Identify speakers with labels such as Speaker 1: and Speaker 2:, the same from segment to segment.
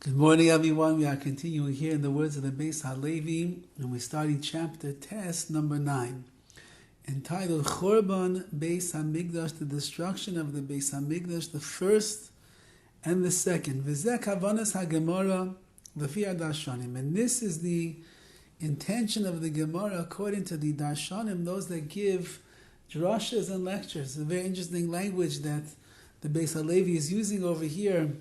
Speaker 1: Good morning, everyone. We are continuing here in the words of the Beis Halevi, and we're starting chapter test number 9, entitled Chorban Beis Hamikdash, the destruction of the Beis Hamikdash, the first and the second. V'zeh kavanas haGemara v'fi Darshanim, and this is the intention of the Gemara according to the Darshanim, those that give drashas and lectures. A very interesting language that the Beis Halevi is using over here.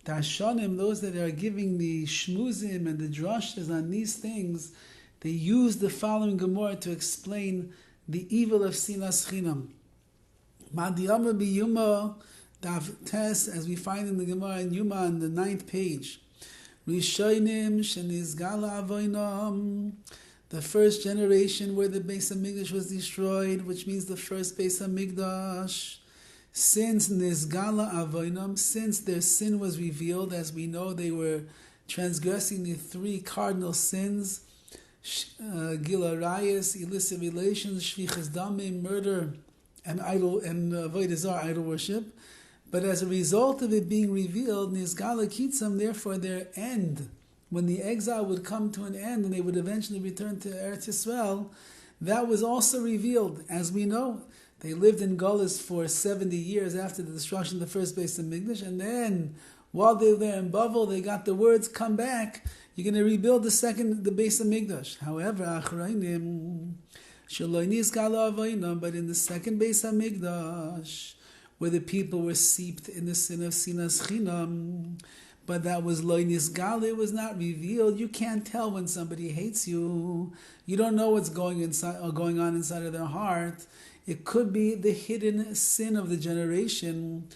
Speaker 1: Darshanim, those that are giving the shmuzim and the drashas on these things, they use the following Gemara to explain the evil of sinas chinam. Madiyama biyuma dav tes, as we find in the Gemara in Yuma on the 9th page. Rishonim shenizgala avoinam, the first generation where the Beis Hamikdash was destroyed, which means the first Beis Hamikdash. Since Nizgala Avoinam, since their sin was revealed, as we know they were transgressing the 3 cardinal sins, Gila Rayas, illicit relations, Shvichas Damim, murder, and Avodah Zarah, idol worship. But as a result of it being revealed, Nizgala Kitzam, therefore their end, when the exile would come to an end and they would eventually return to Eretz Yisrael, that was also revealed, as we know. They lived in Golus for 70 years after the destruction of the first Beis Hamikdash, and then while they were there in Bavel, they got the words, "Come back, you're going to rebuild the Beis Hamikdash." However, but in the second Beis Hamikdash, where the people were seeped in the sin of sinas chinam, but that was lo nisgal, it was not revealed. You can't tell when somebody hates you. You don't know what's going on inside of their heart. It could be the hidden sin of the generation.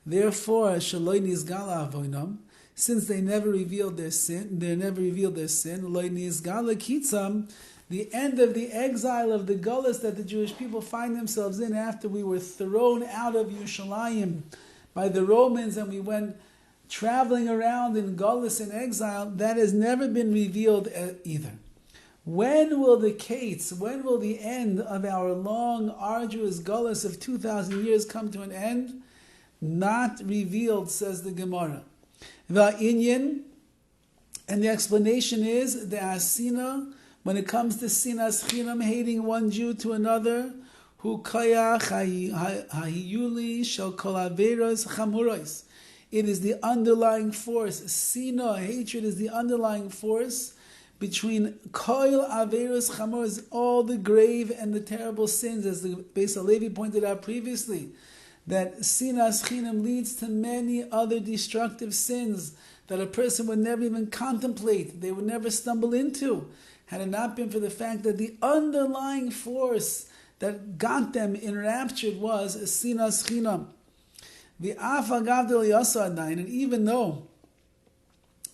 Speaker 1: Therefore, shaloi nizgala avoinam, since they never revealed their sin, loi nizgala kitzam, the end of the exile of the gullus that the Jewish people find themselves in after we were thrown out of Yerushalayim by the Romans and we went traveling around in gullus in exile, that has never been revealed either. When will the end of our long, arduous gullus of 2,000 years come to an end? Not revealed, says the Gemara. Va'inyan, and the explanation is the asina, when it comes to sinas chinam, hating one Jew to another, hu kayach ha'hiyuli shel kol averos chamuros. It is the underlying force. Sina, hatred, is the underlying force between koil averos chamoros, all the grave and the terrible sins, as the Beis Halevi pointed out previously, that sinas chinam leads to many other destructive sins that a person would never even contemplate, they would never stumble into, had it not been for the fact that the underlying force that got them enraptured was sinas chinam. The afagavdel yasadain, and even though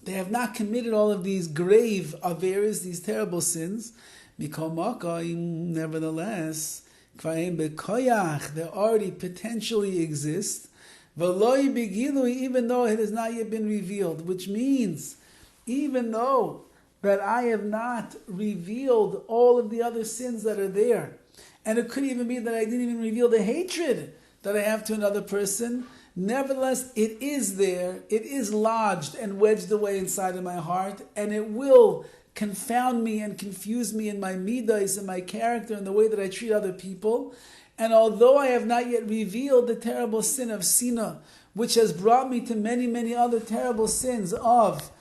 Speaker 1: they have not committed all of these grave averas, these terrible sins, nevertheless, they already potentially exist, even though it has not yet been revealed, which means, even though that I have not revealed all of the other sins that are there, and it could even be that I didn't even reveal the hatred that I have to another person, nevertheless, it is there, it is lodged and wedged away inside of my heart, and it will confound me and confuse me in my midas and my character and the way that I treat other people. And although I have not yet revealed the terrible sin of Sina, which has brought me to many, many other terrible sins of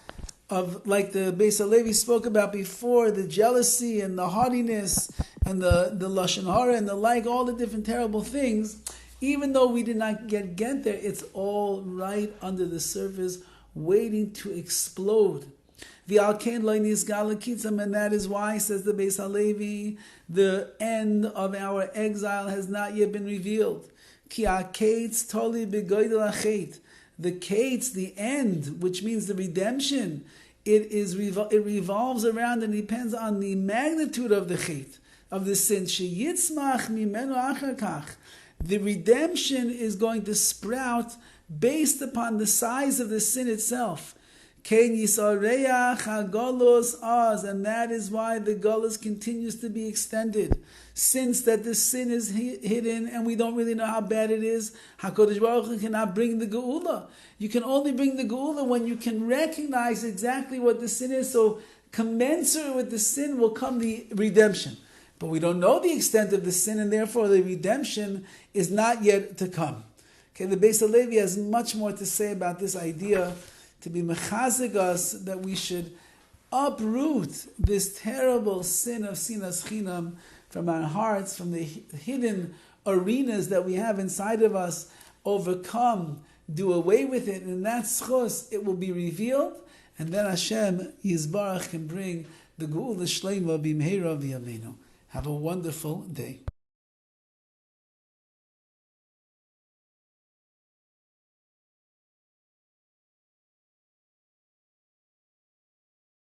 Speaker 1: like the Beis Halevi spoke about before, the jealousy and the haughtiness and the lashon hara and the like, all the different terrible things, even though we did not get there, it's all right under the surface, waiting to explode. And that is why, says the Beis Halevi, the end of our exile has not yet been revealed. The kates, the end, which means the redemption, it revolves around and depends on the magnitude of the chait, of the sin. The redemption is going to sprout based upon the size of the sin itself. And that is why the Golus continues to be extended. since that the sin is hidden and we don't really know how bad it is, HaKadosh Baruch Hu cannot bring the Geula. You can only bring the Geula when you can recognize exactly what the sin is. So commensurate with the sin will come the redemption. But we don't know the extent of the sin, and therefore the redemption is not yet to come. Okay, the Beis Halevi has much more to say about this idea, to be mechazeg us that we should uproot this terrible sin of sinas chinam from our hearts, from the hidden arenas that we have inside of us, overcome, do away with it, and in that schus it will be revealed, and then Hashem Yisbarach can bring the Geula Shleima b'mheira v'yameinu. Have a wonderful day.